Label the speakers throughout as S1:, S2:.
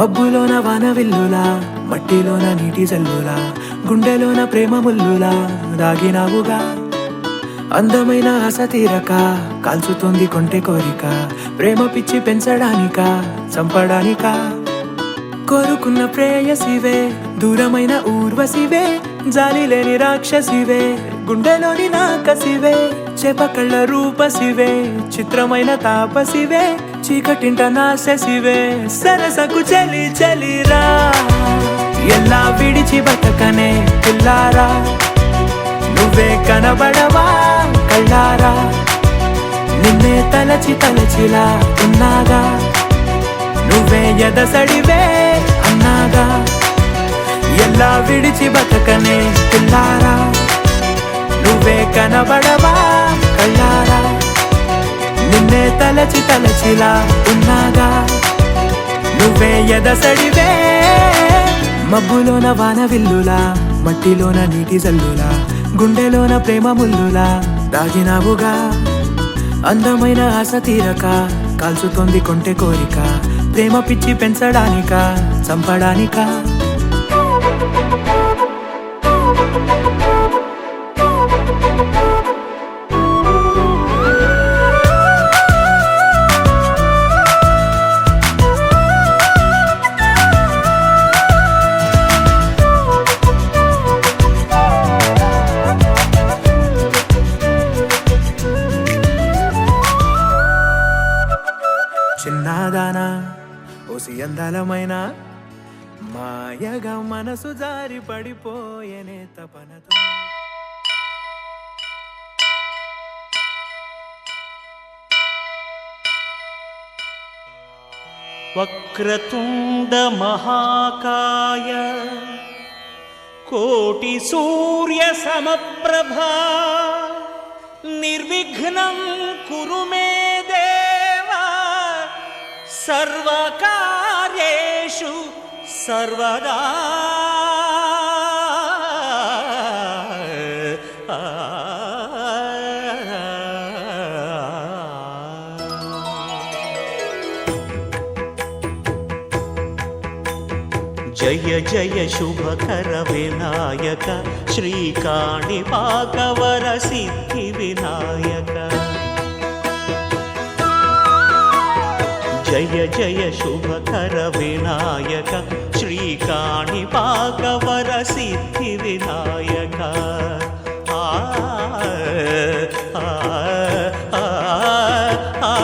S1: మబ్బులోన వానవిల్లులా, మట్టిలోన నీటి జల్లులా, గుండెలోన ప్రేమ ముల్లులా దాగినావుగా. అందమైన ఆశ తీరక కాల్చుతోంది కొంటె కోరిక, ప్రేమ పిచ్చి పెంచడానికా చంపడానికా. కోరుకున్న ప్రేయసివే, దూరమైన ఊర్వశివే, జాలి లేని రాక్షసివే, గుండెలోని నాకసివే, చేపకళ్ళ రూపసివే, చిత్రమైన తాపసివే, చీకటింట నాశసివే, సరసకు చలి చలిరా. ఎలా విడిచి బతకనే పిల్లారా, నువ్వే కనబడవా కళ్ళారా, నిన్నే తలచి తలచిలా ఉన్నాగా, నువ్వే ఎదసడివే అన్నాగా. ఎలా విడిచి బతకనే పిల్లారా, నువ్వే కనబడవా కళ్ళారా, నిన్నే తలచి తలచిలా ఉన్నాగా, నువ్వే ఎదసడివే. మబ్బులోన వానవిల్లులా, మట్టిలోన నీటి జల్లులా, గుండెలోన ప్రేమ ముల్లులా దాగినావుగా. అందమైన ఆశ తీరక కాల్చుతోంది కొంటె కోరిక, ప్రేమ పిచ్చి పెంచడానికా చంపడానికా. చిన్నదానా ఓసి అందలమైన మాయగా మనసు జారి పడిపోయేనే తపనతో.
S2: వక్రతుండ మహాకాయ కోటి సూర్య సమప్రభా నిర్విఘ్నం కురు మే దేవా సర్వకార్యేషు సర్వదా. జయ జయ శుభకర వినాయక శ్రీకాణిపాకవర సిద్ధి వినాయక. జయ జయ శుభకర వినాయక శ్రీకాణిపాకవర సిద్ధి వినాయక. ఆ ఆ ఆ ఆ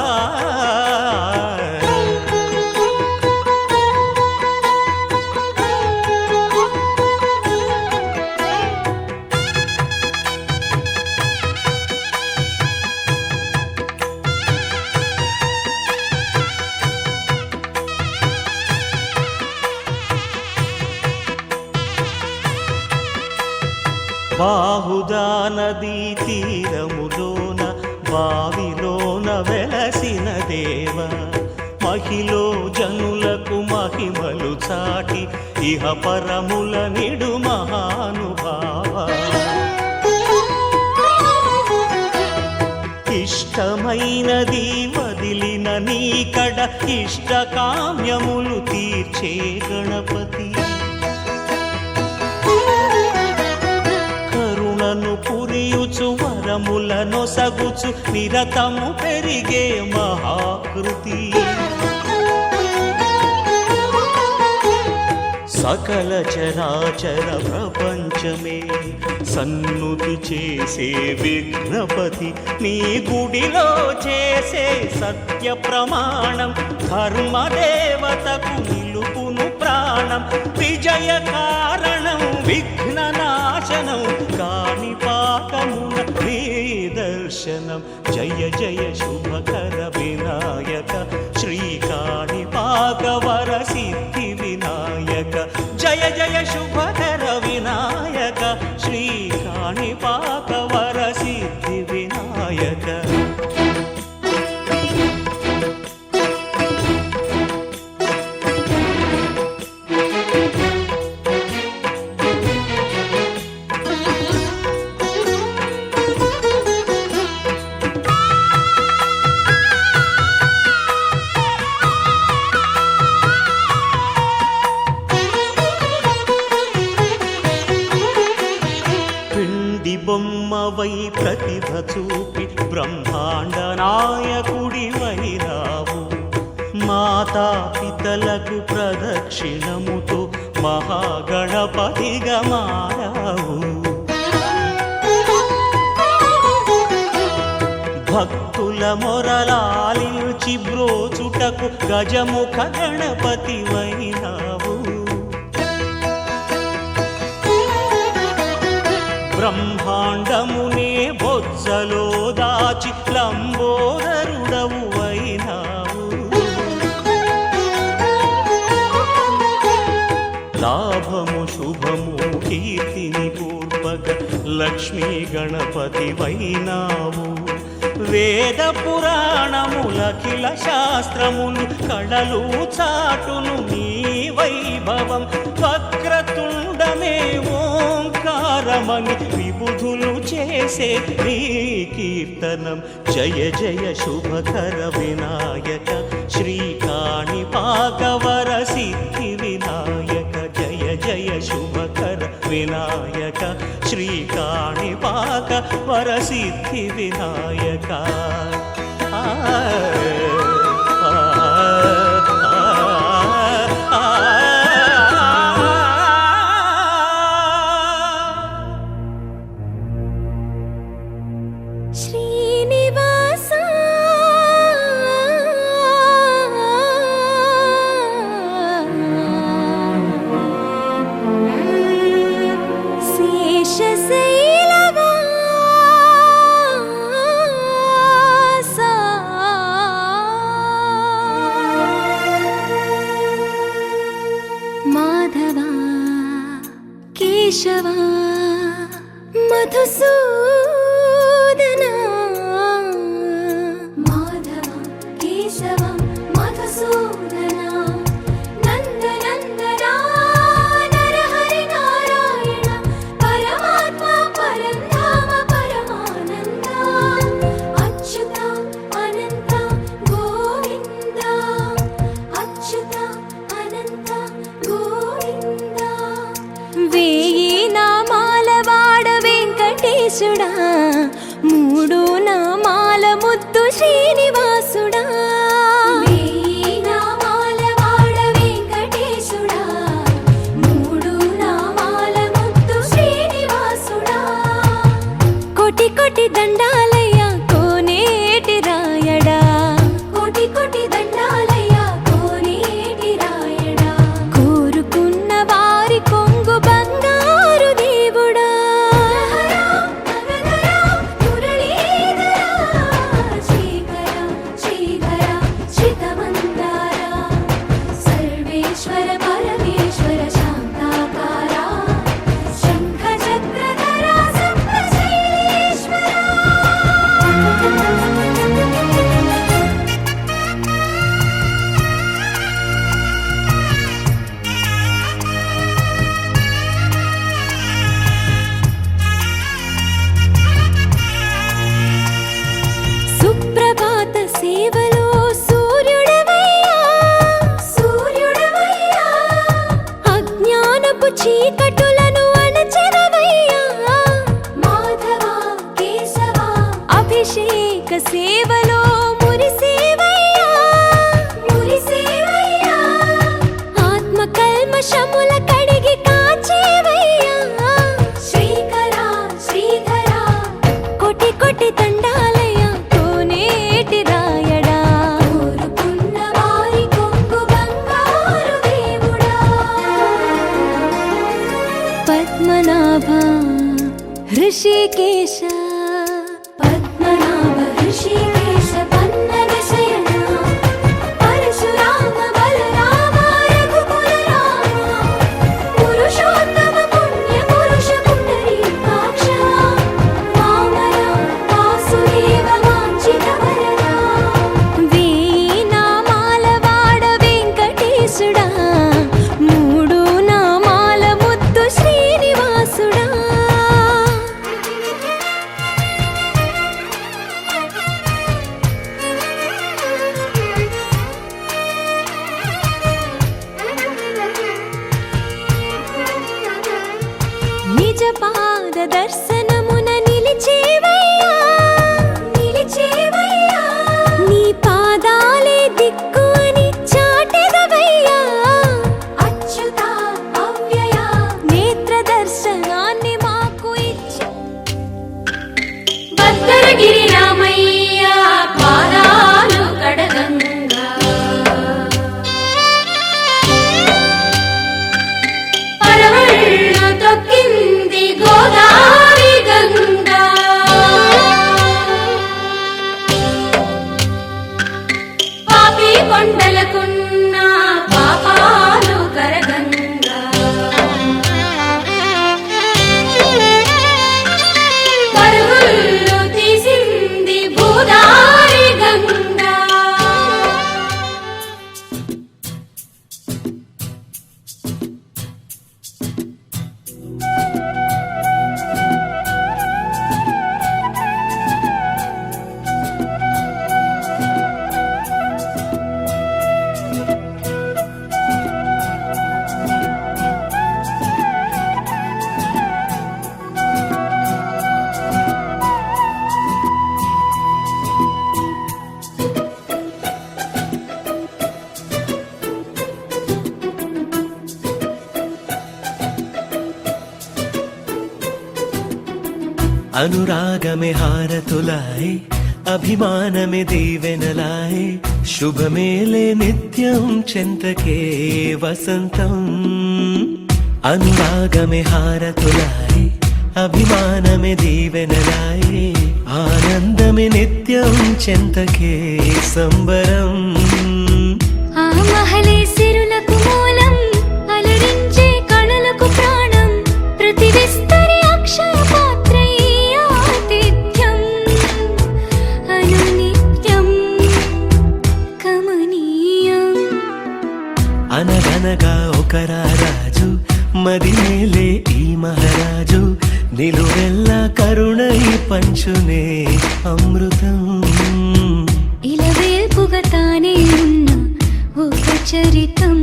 S2: బాహుదా నదీ తీరములోన బావిలోన వెలసిన దేవ, మహిలో జనులకు మహిమలు చాటి ఇహ పరముల నిడు మహానుభావ. ఇష్టమైనది వదిలిన నీకడ ఇష్ట కామ్యములు తీర్చే గణపతి, పురియుచు వరములను సగుచు నిరతము పెరిగే మహాకృతి. సకల చరాచర ప్రపంచమే సన్నుతి చేసే విఘ్నపతి, నీ గుడిలో చేసే సత్య ప్రమాణం ధర్మదేవతకు నిలుపును ప్రాణం. విజయ కారణం విఘ్న నాశనం కాణిపాకమున నీ దర్శనం. జయ జయ శుభకర వినాయక శ్రీకాణిపాకవర సిద్ధి వినాయక. జయ జయ శుభకర వినాయక శ్రీకాణిపాకవర సిద్ధి వినాయక. బ్రహ్మాండ నాయకుడివైనావు. మాతా పితలకు ప్రదక్షిణముతో మహాగణపతిగా మారావు. భక్తుల మొరలాలించి బ్రోచుటకు గజముఖ గణపతివైనావు. బ్రహ్మాండమునే బొజ్జలో దాచి లంబోదరుడవు అయినావు. లాభము శుభము కీర్తిని పూర్వక లక్ష్మీ గణపతివైనావు. వేద పురాణములఖిల శాస్త్రములు కళలు చాటును నీ వైభవం. వక్రతుండమే ఓంకారమని విబుధులు చేసే నీ కీర్తనం. జయ జయ శుభకర వినాయక శ్రీకాణిపాకవర సిద్ధి వినాయక. జయ జయ శుభకర వినాయక శ్రీకాణిపాక వరసిద్ధి వినాయక.
S3: శ్రీనివాస శేషశైలవాస మాధవ కేశవ మధుసూదన. మాధవ కేశవ మధుసూదన నందనందన నరహరి నారాయణ పరమాత్మ పరంధామ పరమానంద అచ్యుత అనంత గోవింద. అచ్యుత అనంత గోవింద. వేయి నామాల వాడ వెంకటేశుడా, మూడు నామాల ముద్దు శ్రీనివాసుడా. వేయి నామాల వాడ వెంకటేశుడా, మూడు నామాల ముద్దు శ్రీనివాసుడా. కోటి కోటి దండాలయ్య కోనేటి రాయడా. కోటి కోటి దండాలయ్య కోనేటి రాయడా. కోరుకున్న వారి కొంగు బంగారు దేవుడా. సర్వేశ్వర పరమేశ్వర శాంతాకార శంఖ చక్రధర సప్తశైలేశ్వర. సుప్రభాత సేవలో సూర్యుడవయ్యా. సూర్యుడవయ్యా అజ్ఞానపు చీకటులను అణచెదవయ్యా. మాధవ కేశవ అభిషేక సేవలో మురిసేవయ్యా. మురిసేవయ్యా ఆత్మ కల్మషముల కడిగి కాచేవయ్యా. శ్రీకర శ్రీధర కోటి కోటి దండాలయ కోనేటి రాయడా. కోరుకున్న వారి కొంగు బంగారు దేవుడా. పద్మనాభ హృషికేశ. పద్మనాభ హృషికేశ పన్నగ శయన. పరశురామ బలరామ రఘుకుల రామ. పురుషోత్తమ పుణ్య పురుష పుండరీకాక్ష. వామన వాసుదేవ వాంఛిత వరద. వేయి నామాల వాడ వెంకటేశుడా, మూడు నామాల ముద్దు శ్రీనివాసుడా.
S1: అనురాగమే హారతులాయ్ అభిమానమే దీవెనలాయ్ శుభమేలే నిత్యం చెంతకే వసంతం అనురాగమే హారతులాయ్ అభిమానమే దీవెనలాయ్ ఆనందమే నిత్యం చెంతకే సంబరం
S3: ఆ మహలే సిరులకు మూలం అలరించే కళలకు ప్రాణం ప్రతి విస్తరి అక్షయ పాత్రై ఆతిథ్యం అనునిత్యం కమనీయం
S1: అనగనగా ఒక రాజు మదిమేలే ఈ మహారాజు నిలువెల్లా కరుణై పంచునే అమృతం
S3: ఇలా వేల్పుగా తానే ఉన్న ఒక చరితం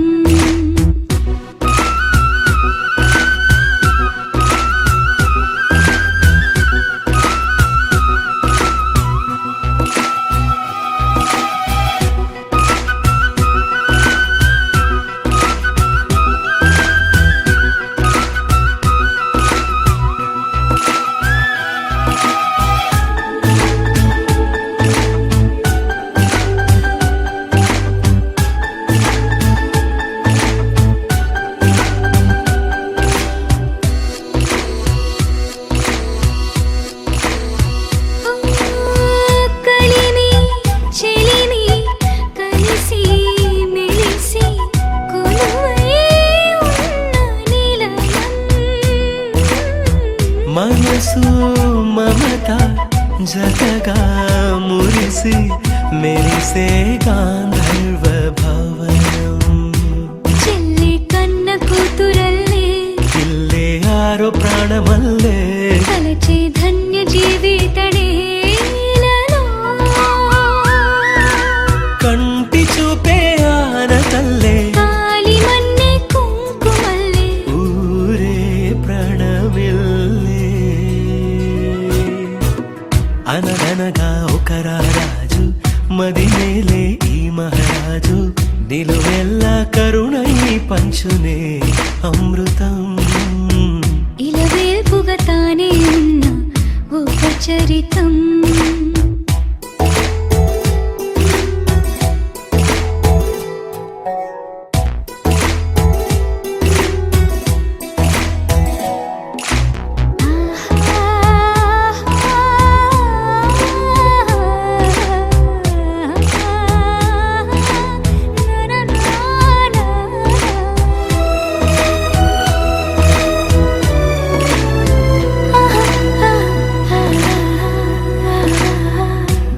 S1: మనసు మమత జతగా మురిసి మెరిసే గాంధర్వ భవనం
S3: చెల్లి కన్న కూతురల్లే
S1: ఇల్లే ఆరో ప్రాణమల్లే
S3: తలచే ధన్య జీవితడే
S1: కంటి చూపే ఆనతల్లే
S3: కాలి మన్నే కుంకుమల్లే
S1: ఊరే ప్రణమిల్లే అనగనగా ఒక రాజు మదిమేలే ఈ మహారాజు నిలువెల్లా కరుణై పంచునే అమృతం
S3: ఇలా వేల్పుగా తానే ఉన్న ఒక చరితం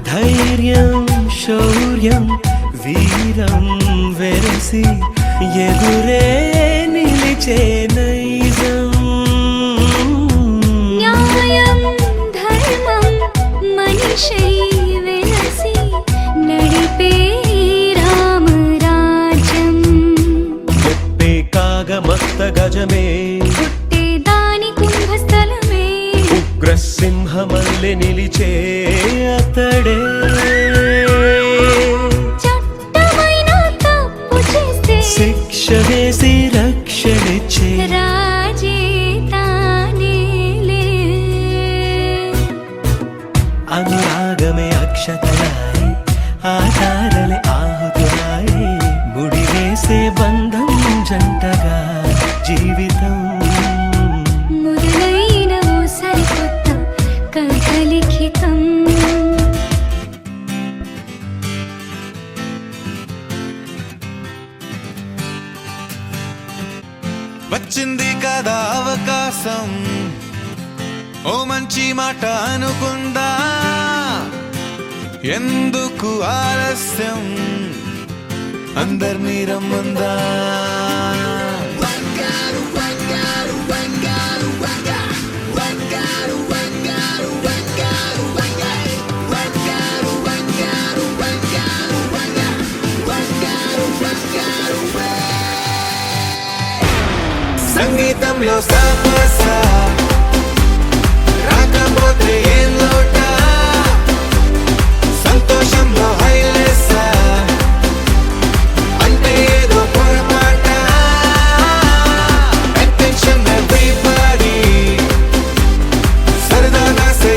S1: ధైర్యం శౌర్యం వీరం వెరసి ఎదురే నిలిచే నైజం
S3: న్యాయం ధర్మం మనిషై వెలసి నడిపే రామరాజ్యం
S1: చెప్పే కాగమత్త గజమే
S3: పుట్టే దాని కుంభస్థలమే
S1: ఉగ్రసింహమల్లె నిలిచే అతడే
S3: చట్టమైన తప్పు చేస్తే
S1: శిక్ష వేసి రక్షణిచ్చే
S3: రాజే తానేలే
S1: అనురాగమే అక్షతలాయ్ ఆధారలే ఆహుతులాయ్ ముడి వేసే బంధం జంటగా జీవితం
S3: మొదలైన ఓ సరికొత్త కథ లిఖితం
S4: వచ్చింది కదా అవకాశం ఓ మంచి మాట అనుకుందా ఎందుకు ఆలస్యం అందర్నీ రమ్మందా సంగీతంలో సాపస రాకపోతే ఏం లోట సంతోషంలో హైలెస్స అంటే ఏదో పొరపాట attention everybody సరదాగా say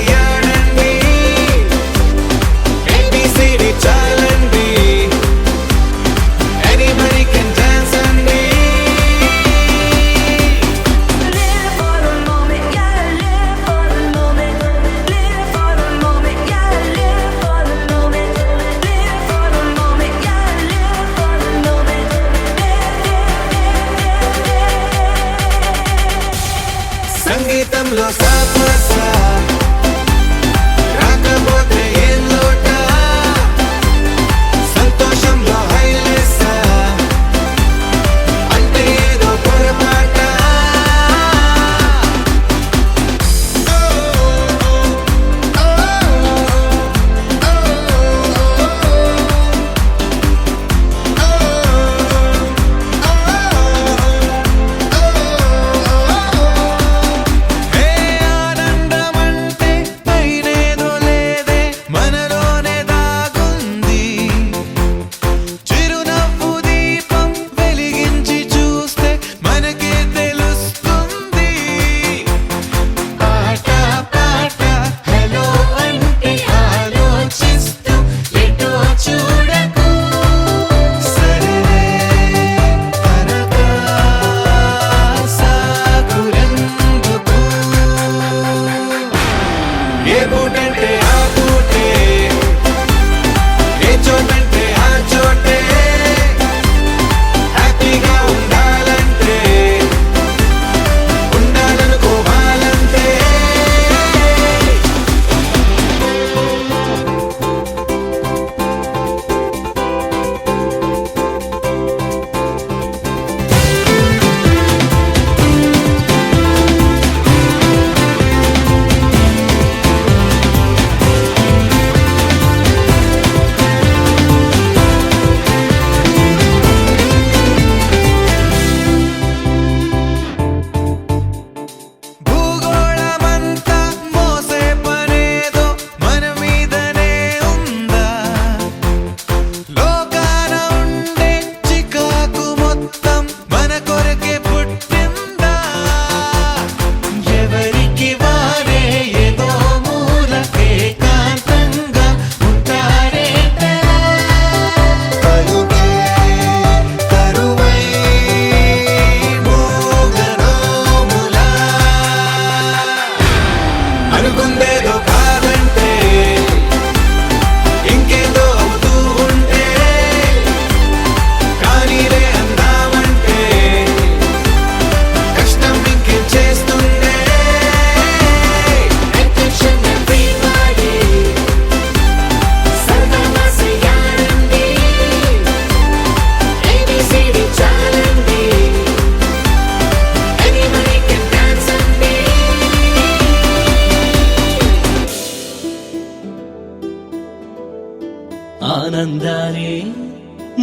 S1: ఆనందాలే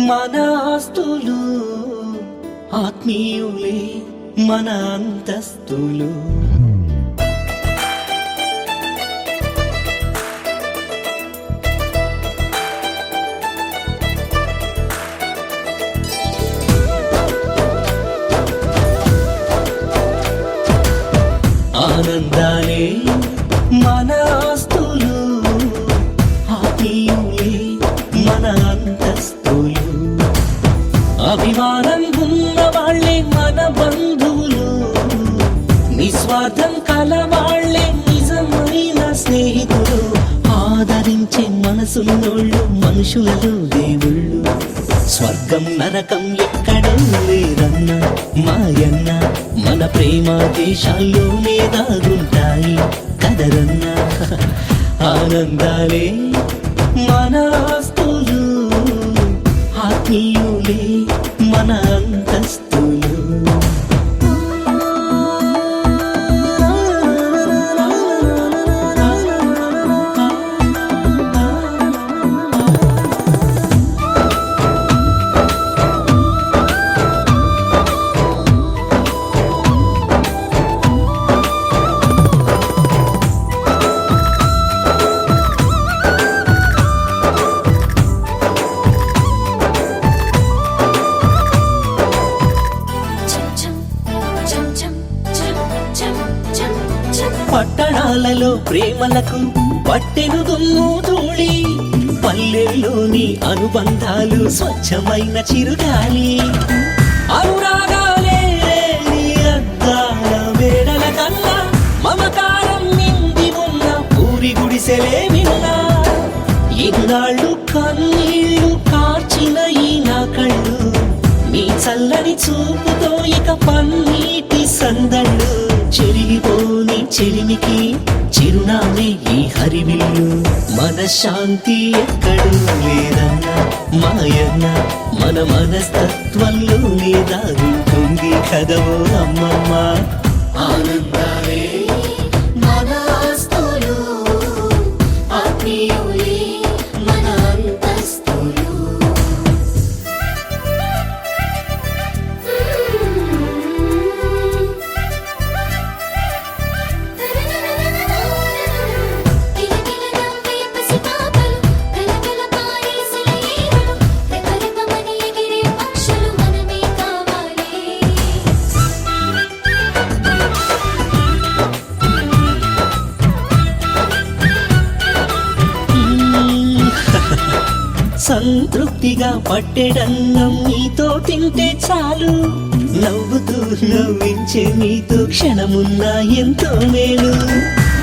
S1: మన ఆస్తులు, ఆత్మీయులే మన అంతస్తులు. ఆనందాలే మన ఆస్తులు, ఆత్మీయులే మన అంతస్తులు. అభిమానం ఉన్న వాళ్ళే మన బంధువులు, నిస్వార్థం కల వాళ్ళే నిజమైన స్నేహితులు. ఆదరించే మనసున్నోళ్ళు మనుషులలో దేవుళ్ళు. స్వర్గం నరకం ఎక్కడో లేరన్నా మాయన్న, మన ప్రేమ దేశాల్లోనే దాగుంటాయి కదరన్నా. ఆనందాలే మన ఆస్తులు, ఆత్మీయులే మన అంతస్తులు. పట్టణాలలో ప్రేమలకు పట్టెను దుమ్ము ధూళి, పల్లెల్లోని అనుబంధాలు స్వచ్ఛమైన చిరుగాలి. అనురాగాలే నీ అద్దాల మేడల కన్నా, మమకారం నిండి ఉన్న పూరి గుడిసెలే విన్నా. ఇన్నాళ్ళు కన్నీళ్లు కార్చిన ఈ నా కళ్ళు, నీ చల్లని చూపుతో ఇక పన్నీటి సందళ్ళు. చెరిగిపోని చెలిమికి చిరునామే ఈ హరివిల్లు. మనశ్శాంతి ఎక్కడూ లేదన్నా మాయన్న, మన మనస్తత్వంలోనే దాగుంటుంది కదవో అమ్మమ్మ. ఆనందాలే మన ఆస్తులు, ఆత్మీయులే మన అంతస్తులు. సంతృప్తిగా పట్టెడన్నం నీతో తింటే చాలు, నవ్వుతూ నవ్వించే నీతో క్షణమున్నా ఎంతో మేలు.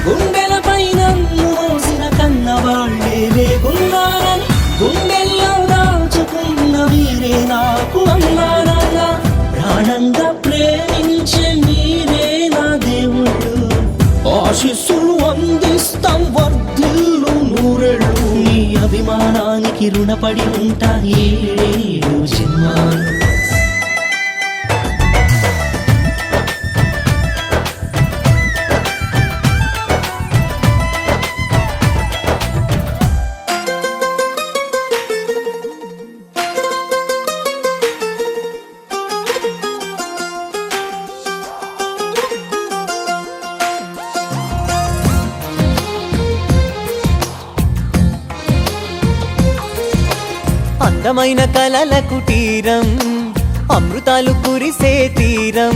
S1: గుండెల పైన మోసిన కన్న వాళ్ళే లేకున్నారని, గుండెల్లో దాచుకున్న వీరే నాకు అన్నారన్న. ప్రాణంగా ప్రేమించే మీరే నా దేవుళ్ళు, ఆశీస్సులు అందిస్తాం వర్ధిల్లు నూరేళ్ళు. నీ అభిమానానికి రుణపడి ఉంటా ఏడు జన్మాలు.
S5: అందమైన కలల కుటీరం, అమృతాలు కురిసే తీరం,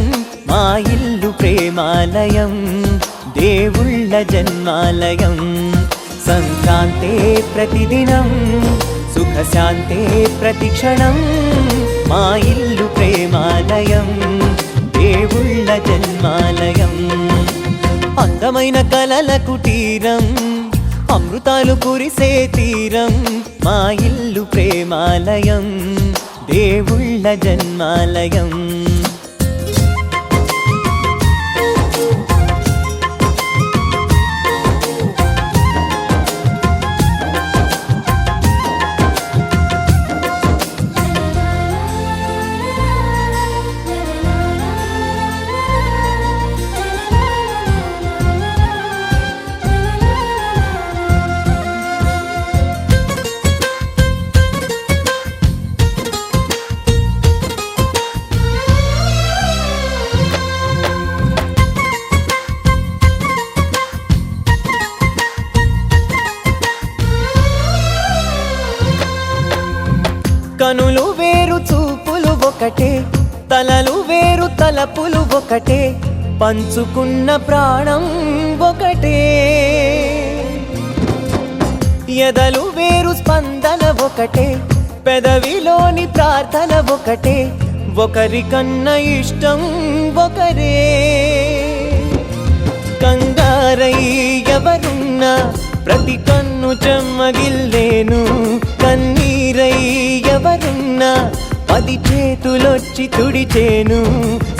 S5: మా ఇల్లు ప్రేమాలయం, దేవుళ్ళ జన్మాలయం. సంక్రాంతే ప్రతిదినం, సుఖశాంతే ప్రతిక్షణం, మా ఇల్లు ప్రేమాలయం, దేవుళ్ళ జన్మాలయం. అందమైన కలల కుటీరం, అమృతాలు కురిసే తీరం, మా ఇల్లు ప్రేమాలయం, దేవుళ్ళ జన్మాలయం. కనులు వేరు చూపులు ఒకటే, తలలు వేరు తలపులు ఒకటే, పంచుకున్న ప్రాణం ఒకటే. ఎదలు వేరు స్పందన ఒకటే, పెదవిలోని ప్రార్థన ఒకటే, ఒకరికన్నా ఇష్టం ఒకరే. కంగారై ఎవరున్నా ప్రతి కన్ను చెమ్మగిల్లేను, కన్నీరై ఎవరున్నా 10 చేతులొచ్చి తుడిచేను.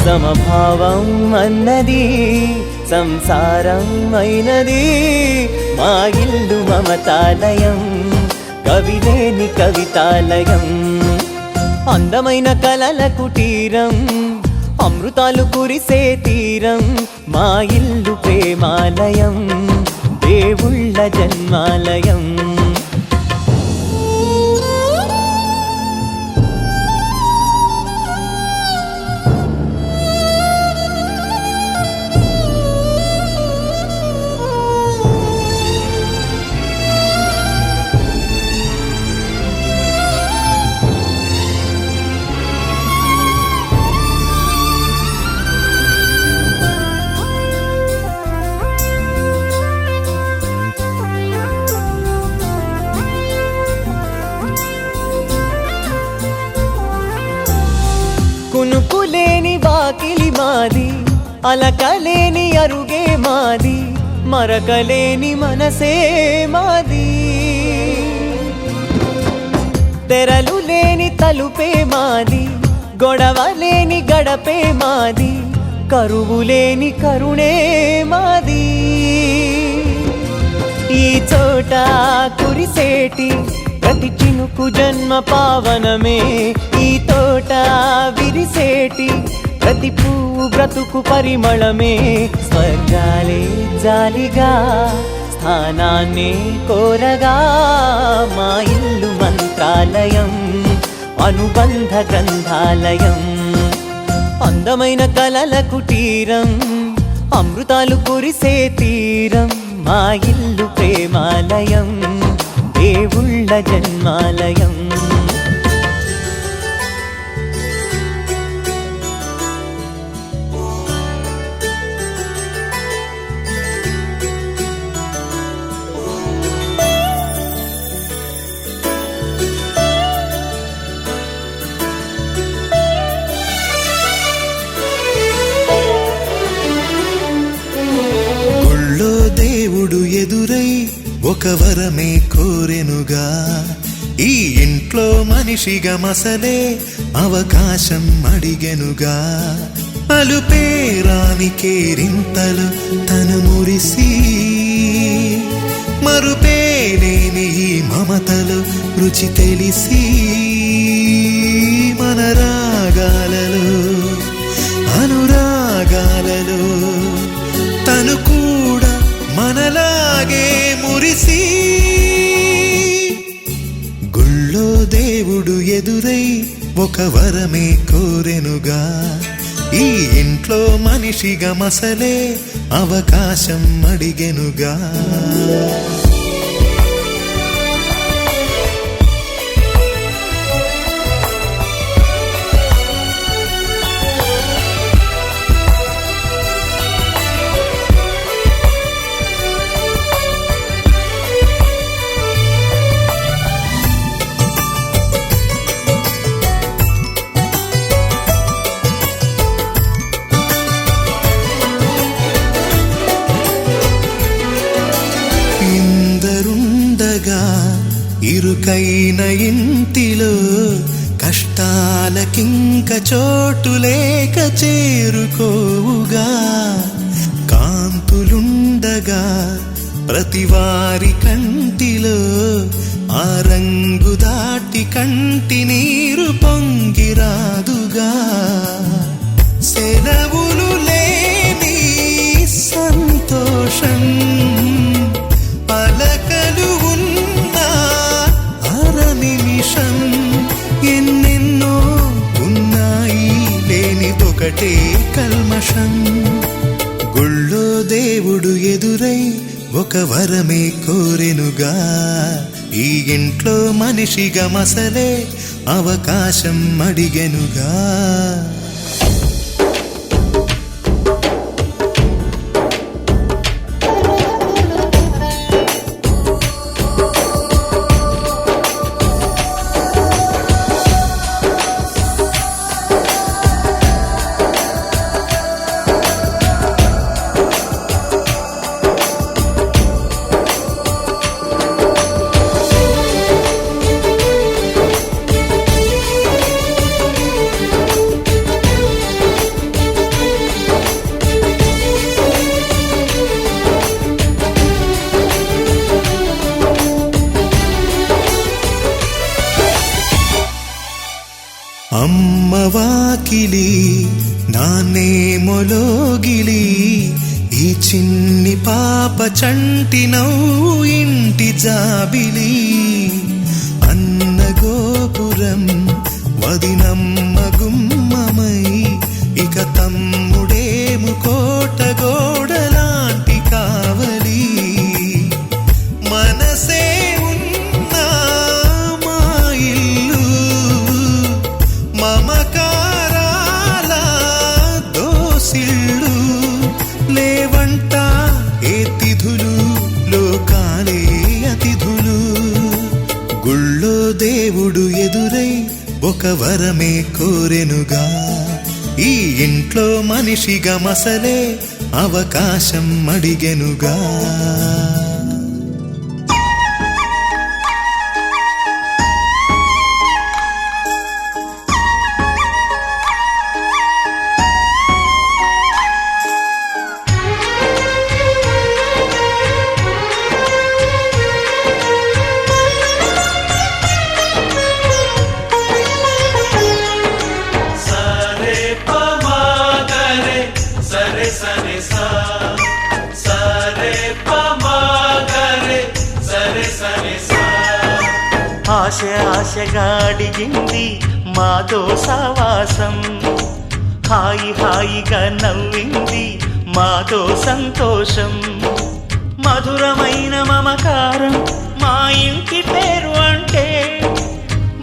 S5: సమభావం అన్నది సంసారం అయినది, మా ఇల్లు మమతాలయం, కవిలేని కవితాలయం. అందమైన కలల కుటీరం, అమృతాలు కురిసే తీరం, మా ఇల్లు ప్రేమాలయం, దేవుళ్ళ జన్మాలయం. కునుకులేని వాకిలి మాది, అలకలేని అరుగే మాది, మరకలేని మనసే మాది. తెరలు లేని తలుపే మాది, గొడవ లేని గడపే మాది, కరువు లేని కరుణే మాది. ఈ చోట కురిసేటి ప్రతి చినుకు జన్మ పావనమే, ఈ తోట విరిసేటి ప్రతి పువ్వు బ్రతుకు పరిమళమే. స్వర్గాలే జాలిగా స్థానాన్ని కోరగా, మా ఇల్లు మంత్రాలయం, అనుబంధ గ్రంథాలయం. అందమైన కలల కుటీరం, అమృతాలు కురిసే తీరం, మా ఇల్లు ప్రేమాలయం, దేవుళ్ళ జన్మాలయం.
S4: గుళ్ళో దేవుడు ఎదురై ఒక వరమే కోరెనుగా, ఈ ఇంట్లో మనిషిగా మసలే అవకాశం అడిగెనుగా. అలుపేరాని కేరింతలు తను మురిసి, మరుపేలేని ఈ మమతలు రుచి తెలిసి, మన రాగాలలో అనురాగాలలో తను కూడా మనలాగే మురిసి. గుళ్ళో దేవుడు ఎదురై ఒక వరమే కోరెనుగా, ఈ ఇంట్లో మనిషిగా మసలే అవకాశం అడిగెనుగా. ఇరుకైన ఇంటిలో కష్టాలకింక చోటు లేక చేరుకోవుగా. కాంతులుండగా ప్రతివారి కంటిలో ఆ రంగు దాటి కంటి నీరు పొంగిరాదుగా. సెలవులు లేని సంతోషం పలకలు ఉన్నా అర నిమిషం, ఎన్నెన్నో ఉన్నాయి లేనిదొకటే కల్మషం. గుళ్ళో దేవుడు ఎదురై ఒక వరమే కోరెనుగా, ఈ ఇంట్లో మనిషిగా మసలే అవకాశం అడిగెనుగా. అమ్మ వాకిలి నాన్నే మొలోగిలి, ఈ చిన్ని పాప చంటి నవ్వు ఇంటి జాబిలి. అన్న గోపురం వదినమ్మ గుమ్మమై, ఇక తమ్ముడేము కోట గోడలాంటి కావలి. మనసే ఉన్నా మా ఇల్లు మమకారాల దోసిళ్ళు. లేవంట ఏ తిథులు లోకాలే అతిథులు. గుళ్ళో దేవుడు ఎదురై ఒక వరమే కోరెనుగా. ఈ ఇంట్లో మనిషిగా మసలే అవకాశం అడిగెనుగా.
S2: ఆశ ఆశగా అడిగింది మాతో సావాసం, హాయి హాయిగా నవ్వింది మాతో సంతోషం. మధురమైన మమకారం మా ఇంటి పేరు అంటే,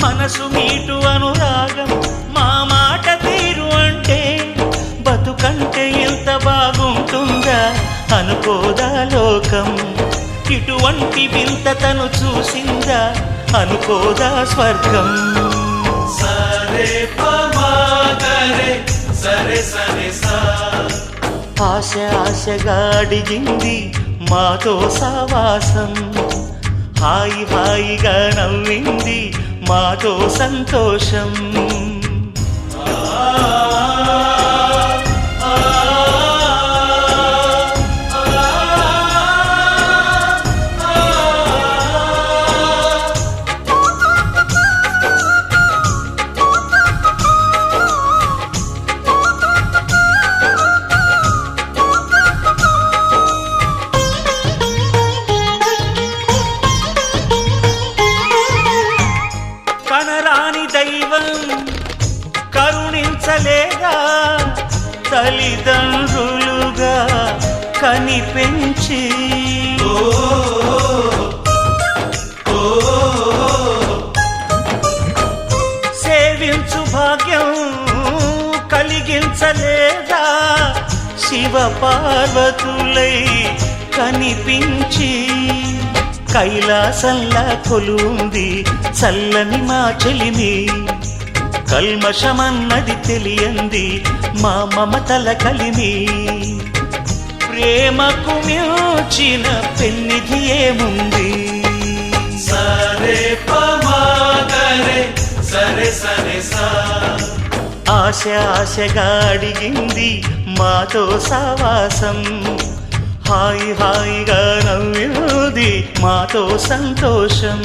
S2: మనసు మీటు అనురాగం మా మాట తీరు అంటే, బతుకంటే ఎంత బాగుంటుందా అనుకోదా లోకం. ఇటువంటి వింత తను చూసిందా అనుకోదా స్వర్గం. సరే పమాగరే సరే సరే సా. ఆశ ఆశగా అడిగింది మాతో సావాసం, హాయి హాయిగా నవ్వింది మాతో సంతోషం. కనరాని దైవం కరుణించలేదా, తల్లిదండ్రులుగా కనిపెంచి. సేవించు భాగ్యం కలిగించలేదా, శివ పార్వతులై కనిపించి. కైలాసంలా కొలుంది చల్లని మా చెలిమి, కల్మషమన్నది తెలియంది మా మమతల కలిమి. ప్రేమకు మించిన పెన్నిధి ఏముంది. సరే పమాగరే సరే సరే సా. ఆశ ఆశగా అడిగింది మాతో సావాసం, హాయి హాయిగా నవ్వింది మాతో సంతోషం.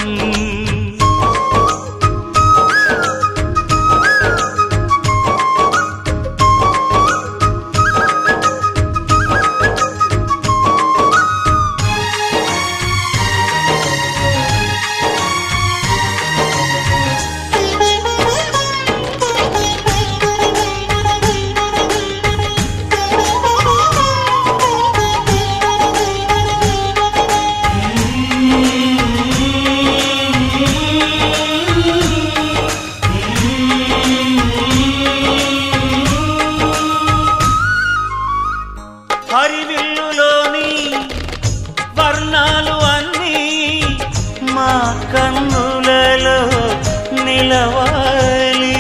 S2: గెలవాలి.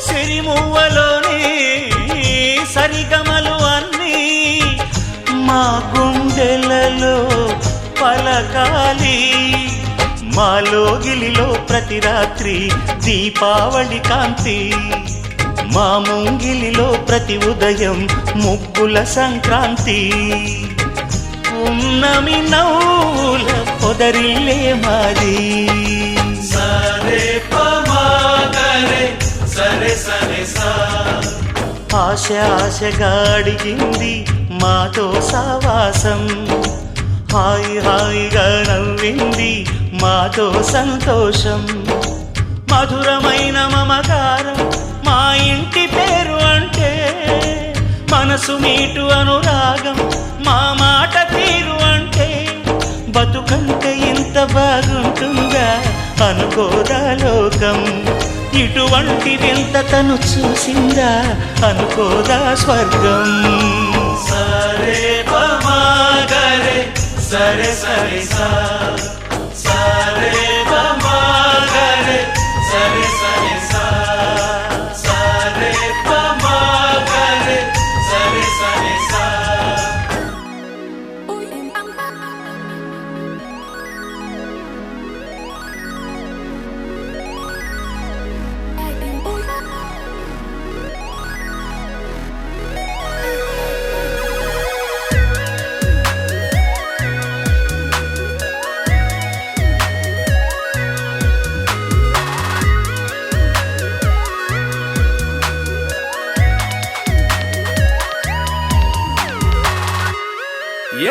S2: సిరిమువ్వలోని సరిగమలు అన్నీ మా గుండెలలో పలకాలి. మాలో గిలిలో ప్రతి రాత్రి దీపావళి కాంతి, మా ముంగిలిలో ప్రతి ఉదయం ముగ్గుల సంక్రాంతి. ఉన్నమి నవ్వుల పొదరిల్లే మాది. సరే పమాగరే సరే సరే సా. ఆశ ఆశగా అడిగింది మాతో సావాసం, హాయి హాయిగా నవ్వింది మాతో సంతోషం. మధురమైన మమకారం మా ఇంటి పేరు అంటే, మనసు మీటు అనురాగం మా మాట తీరు అంటే, బతుకంటే ఇంత బాగుంటుందా అనుకోదా లోకం. ఇటువంటి వింత తను చూసిందా అనుకోదా స్వర్గం. సరే పమాగరే సరే సరే సా. సరే పమాగరే సరే సరే సా. సరే పమాగరే సరే సరే సా.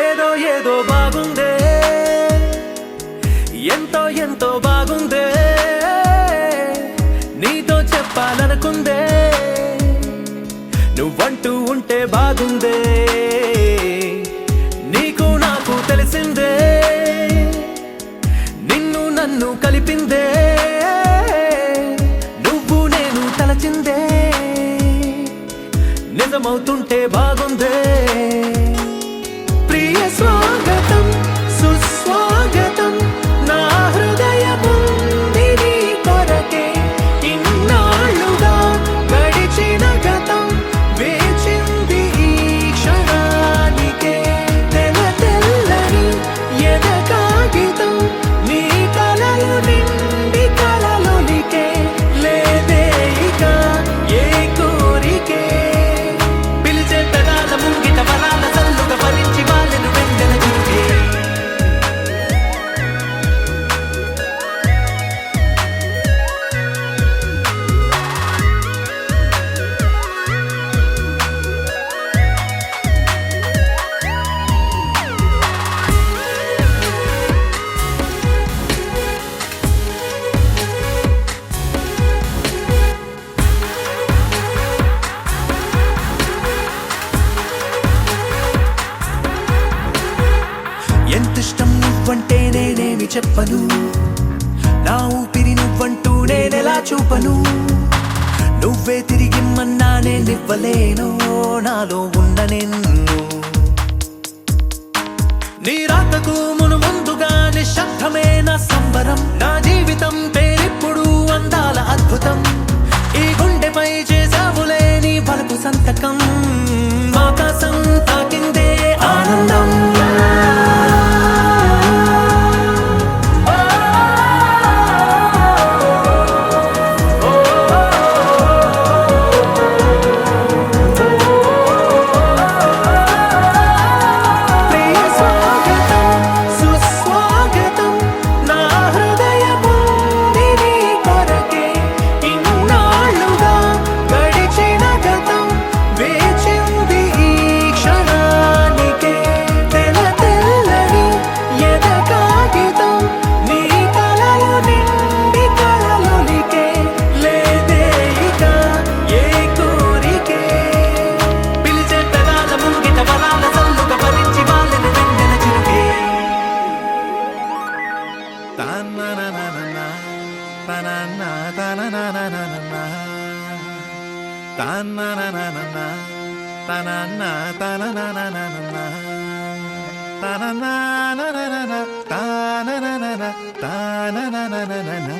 S5: ఏదో ఏదో బాగుందే, ఎంతో ఎంతో బాగుందే, నీతో చెప్పాలనుకుందే, నువ్వంటూ ఉంటే బాగుందే. నీకు నాకు తెలిసిందే, నిన్ను నన్ను కలిపిందే, నువ్వు నేను తలచిందే, నిజమవుతుంటే బాగుందే. ప్రియ స్వాగతం సుస్వాగతం నా హృదయముంది నీ కొరకే. ఇన్నాళ్ళుగా గడిచిన గతం వేచింది ఈ క్షణానికే. తెల్ల తెల్లని ఎద కాగితం నీ కలలు నిండి కలలొలికే. లేదే ఇక ఏ కోరికే, పిలిచే పెదాల ముంగిట వరాల సల్లుగా భరించి వాళ్ళను వెంటనే చూసే. ఎంతిష్టం నువ్వంటే నేనేమి చెప్పను, నా ఊపిరి నువ్వంటూ నేనెలా చూపను. నువ్వే తిరిగిమ్మన్నా నేనివ్వలేను నాలో ఉన్న నిన్ను. నీ రాతకు మును ముందుగా నిశ్శబ్దమే నా సంబరం. నా జీవితం పేరిప్పుడు అందాల అద్భుతం. ఈ గుండెపై చేసావులే నీ వలపు సంతకం. ఆకాశం తాకిందే ఆనందం.
S4: తాననానననన, తానననన, తాననననన.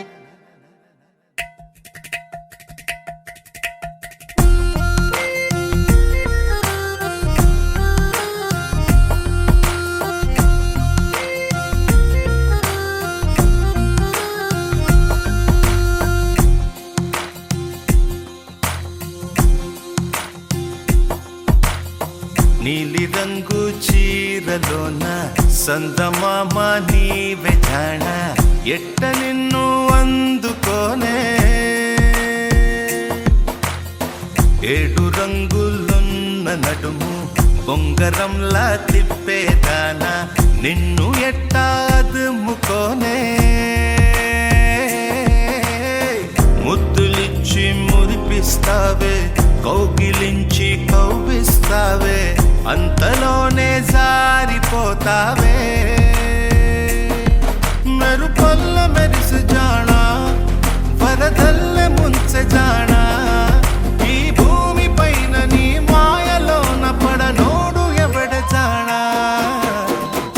S4: నీలి రంగు చీరలోన సందమామ నీవే జాణ ఎట్ట నిన్ను అందుకోనే ఏడు రంగులున్న నడుము బొంగరంలా తిప్పేదానా నిన్ను ఎట్టా అదుముకోనే ముద్దులిచ్చి మురిపిస్తావే కౌగిలించి కౌగిస్తావే అంతలోనే జారిపోతావే మెరుపల్ల మెరిసి జానా వరదల్ల ముంచె జానా ఈ భూమి పైన నీ మాయలోన పడనోడు ఎవడ జానా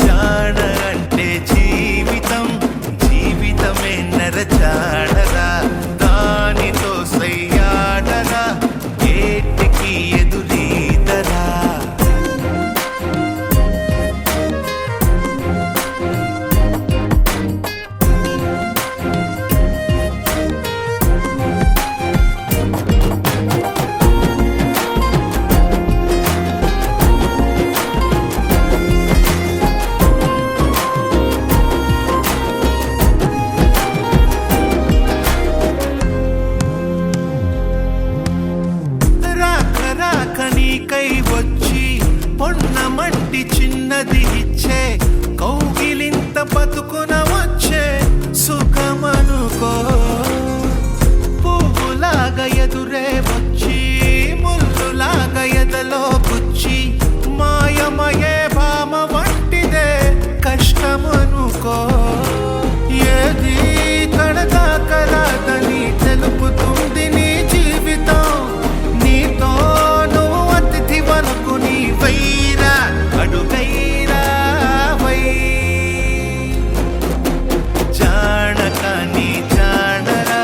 S4: జాణ అంటే జీవితం జీవితమే నరజాడరా దానితో సయ్యాడరా ఏటికి ఎదురీదరా నీకై వచ్చి పొన్నమంటి చిన్నది ఇచ్చే కౌగిలింత బతుకున వచ్చే సుఖమనుకో పువ్వులాగా ఎదురే వచ్చి ముల్లులాగా ఎదలో గుచ్చి మాయమయే భామ వంటిదే కష్టమనుకో ఏది కడదాకరాదని తెలుపుతుంది నీ జీవితం నీతో వరకు నీ వైరా అడుగైరా వై జానక నీ జానరా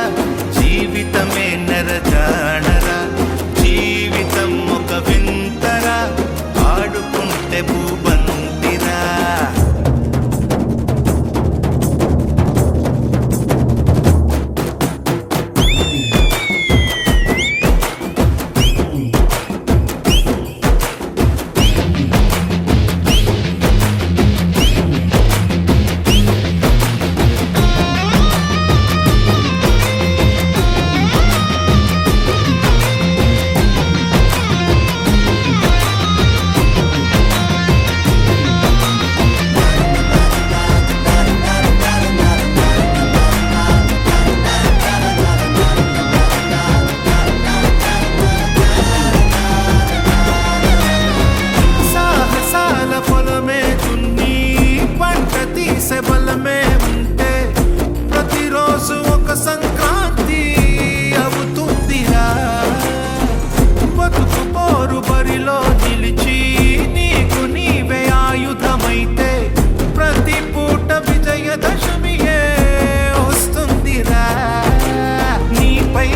S4: జీవితమే నర జానరా జీవితం ఒక వింతరా ఆడుకుంటే భూబంతిరా బలమే ఉంటే ప్రతిరోజు ఒక సంక్రాంతి అవుతుందిరా బతుకు పోరు బరిలో నిలిచి నీకు నీవే ఆయుధమైతే ప్రతి పూట విజయదశమియే వస్తుందిరా నీపై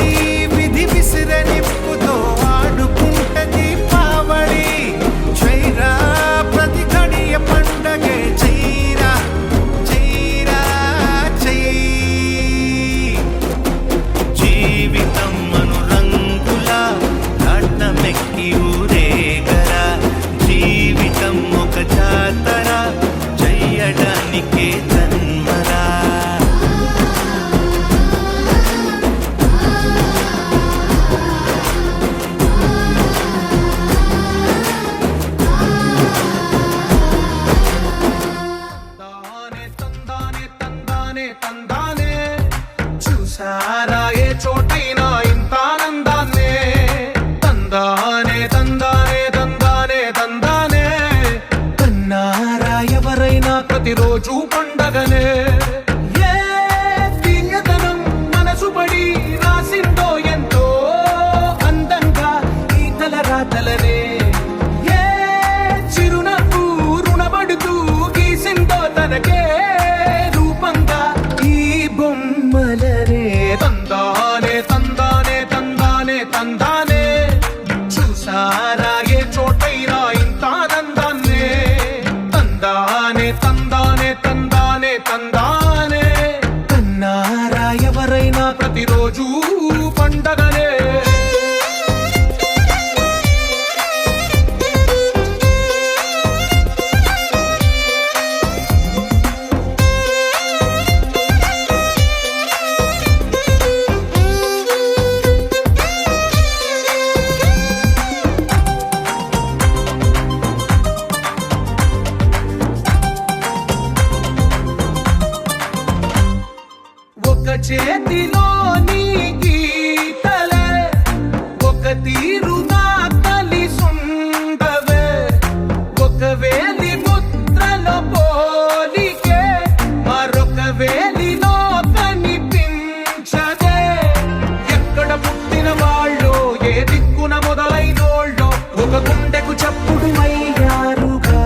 S4: విధి విసిరే నిప్పుతో ఆడుకుంటే దీపావళి చైరా ప్రతి గడియ పండగే చైరా జీవితం అనురంగులా నాట్నమెక్కి ఊరేగరా జీవితం ఒక జాతర చెయ్యడానికే జన్మరా
S5: తందానే చూసారా ఏ చోటైనా ఇంత ఆనందాన్నే తందానే తందానే తందానే తందానే కన్నారా ఎవరైనా ప్రతిరోజు పండగనే ఏ తీయదనం మనసు పడి రాసిందో ఎంతో అందంగా ఈ తల రాతలనే ఏ చిరునవ్వు రుణపడుతూ తందానే తందానే తందానే తందానే కన్నారా ఎవరైనా ప్రతిరోజు పండగనే ఒక చేతిలో నీ గీతలే ఒక తీరుగా కలిసుండవే ఒక వేలి ముద్రలో పోలికే మరొక వేలిలో కనిపించదే ఎక్కడ పుట్టిన వాళ్ళు ఏ దిక్కున మొదలైనోళ్ళో ఒక గుండెకు చప్పుడు అయ్యారుగా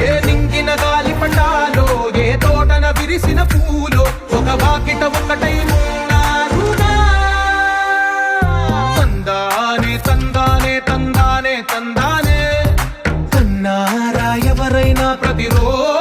S5: ఏ నింగిన గాలి పండాలో ఏ తోటన విరిసిన పూలో ఒక వాకిట ఒకటై ఉన్నారుగా తందానే తందానే తందానే తందానే కన్నారా ఎవరైనా ప్రతిరోజు